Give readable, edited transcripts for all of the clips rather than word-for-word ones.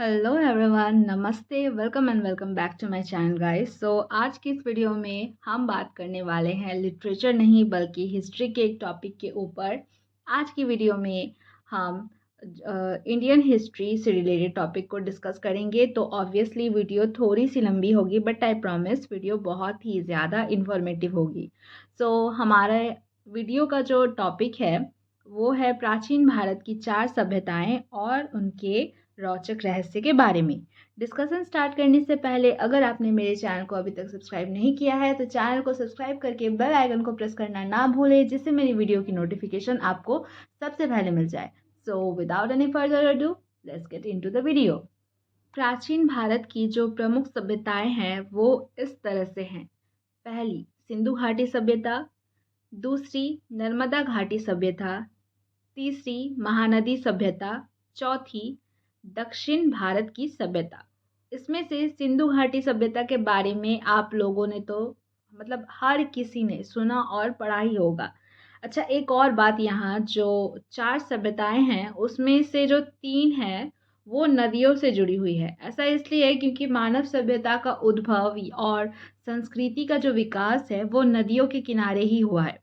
Hello everyone, नमस्ते, welcome and welcome back to my channel guys. आज की इस वीडियो में हम बात करने वाले हैं लिटरेचर नहीं बल्कि हिस्ट्री के एक टॉपिक के ऊपर। आज की वीडियो में हम इंडियन हिस्ट्री से रिलेटेड टॉपिक को डिस्कस करेंगे। तो ऑब्वियसली वीडियो थोड़ी सी लंबी होगी, बट आई प्रॉमिस वीडियो बहुत ही ज़्यादा इन्फॉर्मेटिव होगी। हमारा वीडियो का जो टॉपिक है वो है प्राचीन भारत की 4 सभ्यताएं और उनके रोचक रहस्य के बारे में। डिस्कशन स्टार्ट करने से पहले अगर आपने मेरे चैनल को अभी तक सब्सक्राइब नहीं किया है तो चैनल को सब्सक्राइब करके बेल आइकन को प्रेस करना ना भूलें, जिससे मेरी वीडियो की नोटिफिकेशन आपको सबसे पहले मिल जाए। Without any further ado, let's get into the video. प्राचीन भारत की जो प्रमुख सभ्यताएं हैं वो इस तरह से हैं। पहली, सिंधु घाटी सभ्यता। दूसरी, नर्मदा घाटी सभ्यता। तीसरी, महानदी सभ्यता। चौथी, दक्षिण भारत की सभ्यता। इसमें से सिंधु घाटी सभ्यता के बारे में आप लोगों ने तो हर किसी ने सुना और पढ़ा ही होगा। अच्छा, एक और बात, यहाँ जो 4 सभ्यताएं हैं उसमें से जो 3 हैं वो नदियों से जुड़ी हुई है। ऐसा इसलिए है क्योंकि मानव सभ्यता का उद्भव और संस्कृति का जो विकास है वो नदियों के किनारे ही हुआ है।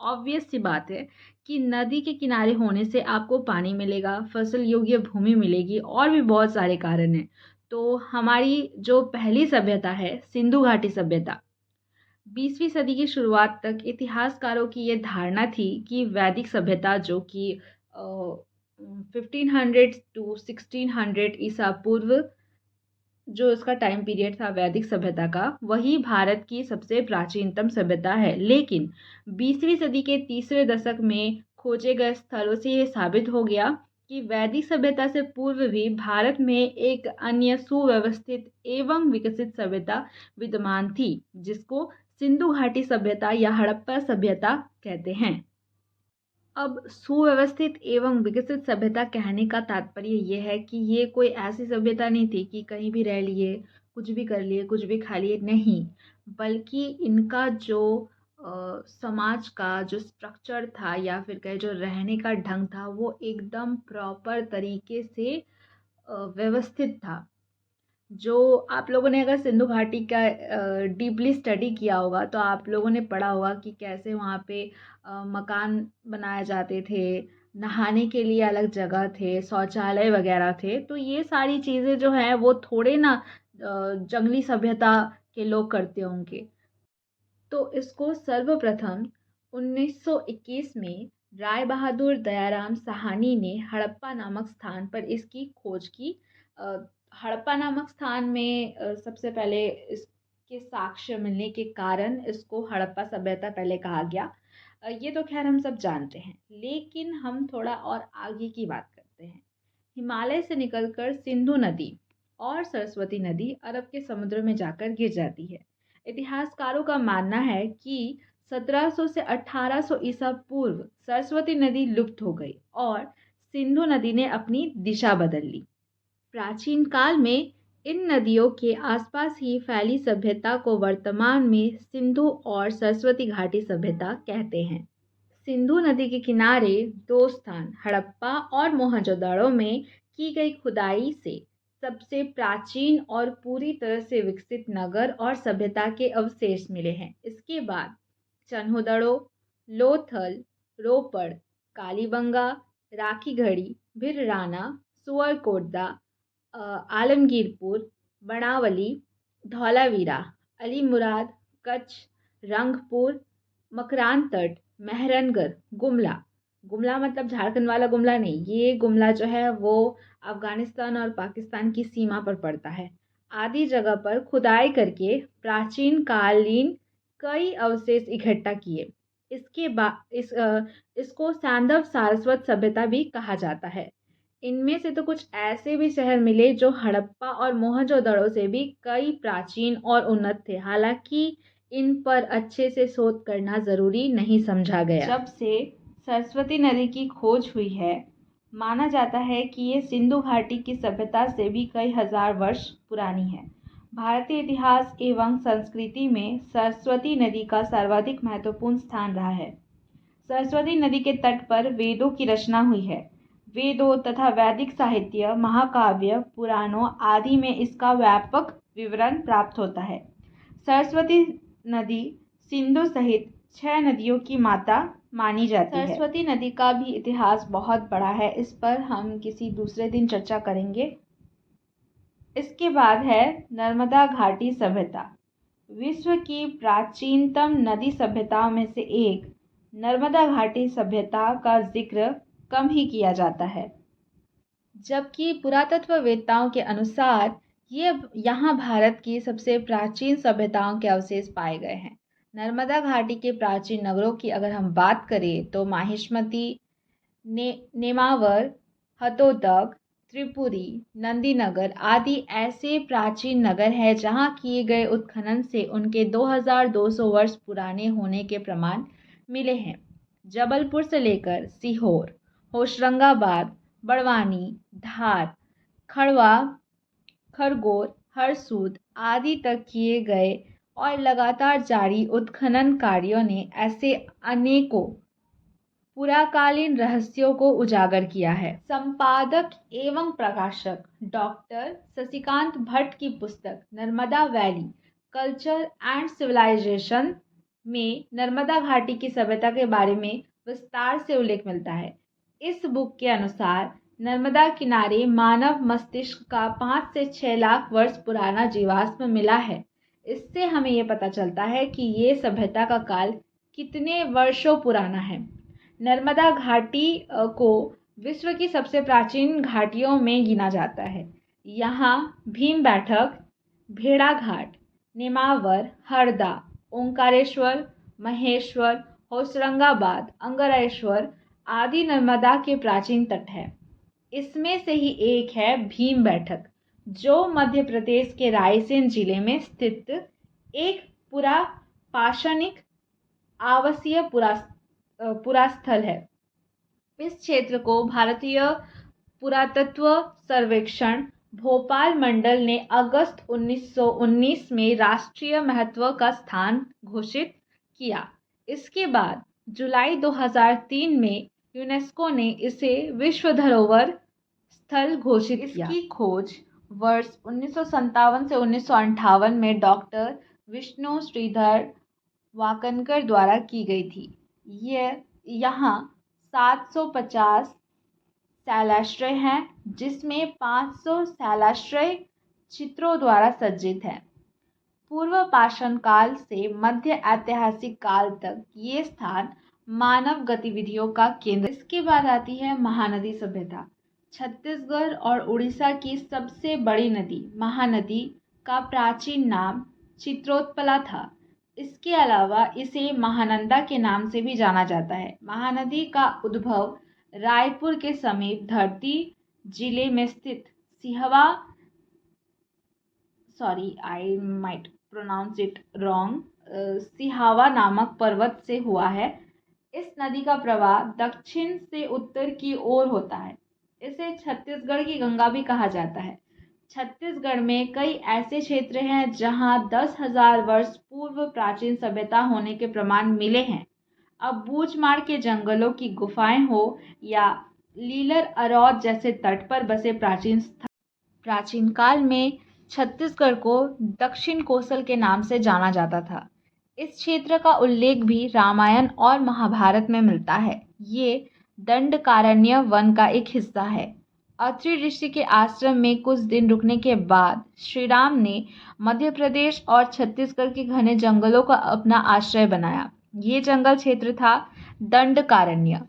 ऑब्वियस सी बात है कि नदी के किनारे होने से आपको पानी मिलेगा, फसल योग्य भूमि मिलेगी और भी बहुत सारे कारण हैं। तो हमारी जो पहली सभ्यता है सिंधु घाटी सभ्यता, 20वीं सदी की शुरुआत तक इतिहासकारों की ये धारणा थी कि वैदिक सभ्यता जो कि 1500 टू 1600 ईसा पूर्व जो इसका टाइम पीरियड था वैदिक सभ्यता का, वही भारत की सबसे प्राचीनतम सभ्यता है। लेकिन 20वीं सदी के तीसरे दशक में खोजे गए स्थलों से ये साबित हो गया कि वैदिक सभ्यता से पूर्व भी भारत में एक अन्य सुव्यवस्थित एवं विकसित सभ्यता विद्यमान थी, जिसको सिंधु घाटी सभ्यता या हड़प्पा सभ्यता कहते हैं। अब सुव्यवस्थित एवं विकसित सभ्यता कहने का तात्पर्य ये है कि ये कोई ऐसी सभ्यता नहीं थी कि कहीं भी रह लिए, कुछ भी कर लिए, कुछ भी खा लिए, नहीं, बल्कि इनका जो समाज का जो स्ट्रक्चर था या फिर कहे जो रहने का ढंग था वो एकदम प्रॉपर तरीके से व्यवस्थित था। जो आप लोगों ने अगर सिंधु घाटी का डीपली स्टडी किया होगा तो आप लोगों ने पढ़ा होगा कि कैसे वहाँ पे मकान बनाए जाते थे, नहाने के लिए अलग जगह थे, शौचालय वगैरह थे। तो ये सारी चीज़ें जो हैं वो थोड़े ना जंगली सभ्यता के लोग करते होंगे। तो इसको सर्वप्रथम 1921 में राय बहादुर दयाराम साहनी ने हड़प्पा नामक स्थान पर इसकी खोज की। हड़प्पा नामक स्थान में सबसे पहले इसके साक्ष्य मिलने के कारण इसको हड़प्पा सभ्यता पहले कहा गया। ये तो खैर हम सब जानते हैं, लेकिन हम थोड़ा और आगे की बात करते हैं। हिमालय से निकलकर सिंधु नदी और सरस्वती नदी अरब के समुद्र में जाकर गिर जाती है। इतिहासकारों का मानना है कि 1700 से 1800 ईसा पूर्व सरस्वती नदी लुप्त हो गई और सिंधु नदी ने अपनी दिशा बदल ली। प्राचीन काल में इन नदियों के आसपास ही फैली सभ्यता को वर्तमान में सिंधु और सरस्वती घाटी सभ्यता कहते हैं। सिंधु नदी के किनारे 2 स्थान हड़प्पा और मोहंजोदड़ो में की गई खुदाई से सबसे प्राचीन और पूरी तरह से विकसित नगर और सभ्यता के अवशेष मिले हैं। इसके बाद चन्होदड़ो, लोथल, रोपड़, कालीबंगा, राखीगढ़ी, भिरराना, सुअरकोटदा, आलमगीरपुर, बनावली, धौलावीरा, अली मुराद, कच्छ, रंगपुर, मकरान तट, मेहरनगढ़, गुमला। गुमला मतलब झारखंड वाला गुमला नहीं, ये गुमला जो है वो अफगानिस्तान और पाकिस्तान की सीमा पर पड़ता है। आदि जगह पर खुदाई करके प्राचीन कालीन कई अवशेष इकट्ठा किए। इसके बाद इसको सैंधव सारस्वत सभ्यता भी कहा जाता है। इनमें से तो कुछ ऐसे भी शहर मिले जो हड़प्पा और मोहनजोदड़ो से भी कई प्राचीन और उन्नत थे। हालांकि इन पर अच्छे से शोध करना ज़रूरी नहीं समझा गया। जब से सरस्वती नदी की खोज हुई है, माना जाता है कि ये सिंधु घाटी की सभ्यता से भी कई हजार वर्ष पुरानी है। भारतीय इतिहास एवं संस्कृति में सरस्वती नदी का सर्वाधिक महत्वपूर्ण स्थान रहा है। सरस्वती नदी के तट पर वेदों की रचना हुई है। वेदों तथा वैदिक साहित्य, महाकाव्य, पुराणों आदि में इसका व्यापक विवरण प्राप्त होता है। सरस्वती नदी सिंधु सहित 6 नदियों की माता मानी जाती है। सरस्वती नदी का भी इतिहास बहुत बड़ा है, इस पर हम किसी दूसरे दिन चर्चा करेंगे। इसके बाद है नर्मदा घाटी सभ्यता। विश्व की प्राचीनतम नदी सभ्यताओं में से एक नर्मदा घाटी सभ्यता का जिक्र कम ही किया जाता है, जबकि पुरातत्ववेत्ताओं के अनुसार यहाँ भारत की सबसे प्राचीन सभ्यताओं के अवशेष पाए गए हैं। नर्मदा घाटी के प्राचीन नगरों की अगर हम बात करें तो माहिष्मती, नेमावर, हतोदक, त्रिपुरी, नंदीनगर आदि ऐसे प्राचीन नगर हैं जहां किए गए उत्खनन से उनके 2200 वर्ष पुराने होने के प्रमाण मिले हैं। जबलपुर से लेकर सीहोर, होशंगाबाद, बड़वानी, धार, खड़वा, खरगोन, हरसूद आदि तक किए गए और लगातार जारी उत्खनन कार्यों ने ऐसे अनेकों पुराकालीन रहस्यों को उजागर किया है। संपादक एवं प्रकाशक डॉक्टर शशिकांत भट्ट की पुस्तक Narmada valley culture and civilization में नर्मदा घाटी की सभ्यता के बारे में विस्तार से उल्लेख मिलता है। इस बुक के अनुसार नर्मदा किनारे मानव मस्तिष्क का 5 से 6 लाख वर्ष पुराना जीवाश्म मिला है। इससे हमें ये पता चलता है कि ये सभ्यता का काल कितने वर्षों पुराना है। नर्मदा घाटी को विश्व की सबसे प्राचीन घाटियों में गिना जाता है। यहाँ भीम बैठक, भेड़ाघाट, नेमावर, हरदा, ओंकारेश्वर, महेश्वर, होशंगाबाद, अंगारेश्वर आदि नर्मदा के प्राचीन तट हैं। इसमें से ही एक है भीम बैठक, जो मध्य प्रदेश के रायसेन जिले में स्थित एक पुरापाषाणिक आवासीय पुरास्थल है। इस क्षेत्र को भारतीय पुरातत्व सर्वेक्षण भोपाल मंडल ने अगस्त 1919 में राष्ट्रीय महत्व का स्थान घोषित किया। इसके बाद जुलाई 2003 में यूनेस्को ने इसे विश्व धरोहर स्थल घोषित किया। इसकी खोज वर्ष 1957 से 1958 में डॉक्टर विष्णु श्रीधर वाकनकर द्वारा की गई थी। यहाँ 750 शैलाश्रय हैं, जिसमें 500 शैलाश्रय चित्रों द्वारा सज्जित हैं। पूर्व पाषाण काल से मध्य ऐतिहासिक काल तक ये स्थान मानव गतिविधियों का केंद्र। इसके बाद आती है महानदी सभ्यता। छत्तीसगढ़ और उड़ीसा की सबसे बड़ी नदी महानदी का प्राचीन नाम चित्रोत्पला था। इसके अलावा इसे महानंदा के नाम से भी जाना जाता है। महानदी का उद्भव रायपुर के समीप धरती जिले में स्थित सिहावा नामक पर्वत से हुआ है। इस नदी का प्रवाह दक्षिण से उत्तर की ओर होता है। इसे छत्तीसगढ़ की गंगा भी कहा जाता है। छत्तीसगढ़ में कई ऐसे क्षेत्र हैं जहां 10,000 वर्ष पूर्व प्राचीन सभ्यता होने के प्रमाण मिले हैं। अब बूचमाड़ के जंगलों की गुफाएं हो या लीलर अरौद जैसे तट पर बसे प्राचीन काल में छत्तीसगढ़ को दक्षिण कोसल के नाम से जाना जाता था। इस क्षेत्र का उल्लेख भी रामायण और महाभारत में मिलता है। ये दंडकारण्य वन का एक हिस्सा है। अत्रि ऋषि के आश्रम में कुछ दिन रुकने के बाद श्री राम ने मध्य प्रदेश और छत्तीसगढ़ के घने जंगलों का अपना आश्रय बनाया। ये जंगल क्षेत्र था दंडकारण्य।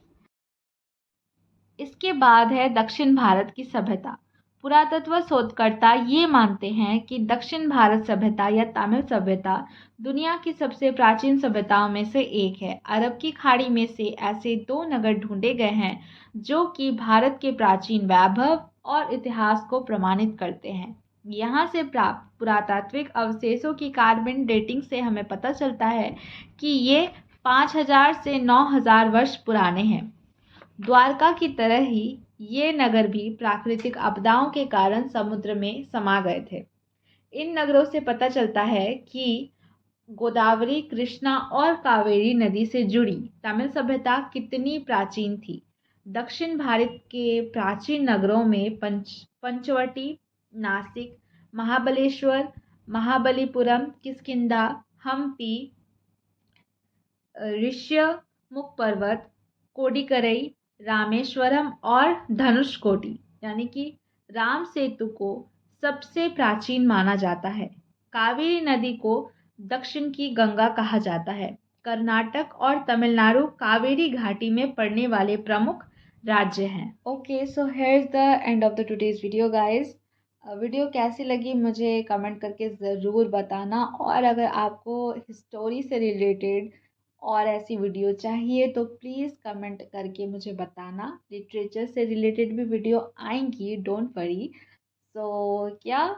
इसके बाद है दक्षिण भारत की सभ्यता। पुरातत्व शोधकर्ता ये मानते हैं कि दक्षिण भारत सभ्यता या तमिल सभ्यता दुनिया की सबसे प्राचीन सभ्यताओं में से एक है। अरब की खाड़ी में से ऐसे 2 नगर ढूंढे गए हैं जो कि भारत के प्राचीन वैभव और इतिहास को प्रमाणित करते हैं। यहाँ से प्राप्त पुरातात्विक अवशेषों की कार्बन डेटिंग से हमें पता चलता है कि ये 5000 से 9000 वर्ष पुराने हैं। द्वारका की तरह ही ये नगर भी प्राकृतिक आपदाओं के कारण समुद्र में समा गए थे। इन नगरों से पता चलता है कि गोदावरी, कृष्णा और कावेरी नदी से जुड़ी तमिल सभ्यता कितनी प्राचीन थी। दक्षिण भारत के प्राचीन नगरों में पंचवटी, नासिक, महाबलेश्वर, महाबलीपुरम, किष्किंधा, हम्पी, ऋष्यमुख पर्वत, कोडिकरई, रामेश्वरम और धनुषकोटी यानी कि राम सेतु को सबसे प्राचीन माना जाता है। कावेरी नदी को दक्षिण की गंगा कहा जाता है। कर्नाटक और तमिलनाडु कावेरी घाटी में पड़ने वाले प्रमुख राज्य हैं। Okay, so here is the end of the today's video guys. Video कैसी लगी मुझे कमेंट करके ज़रूर बताना, और अगर आपको हिस्टोरी से रिलेटेड और ऐसी वीडियो चाहिए तो प्लीज़ कमेंट करके मुझे बताना। लिटरेचर से रिलेटेड भी वीडियो आएंगी, डोंट वरी। सो या,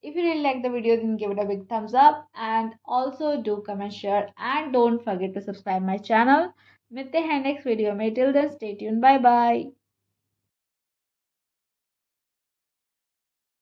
if you really like the video, then give it a big thumbs up, and also do comment, share, and don't forget to subscribe my channel. मिलते हैं next video में। Till then stay tuned, bye bye.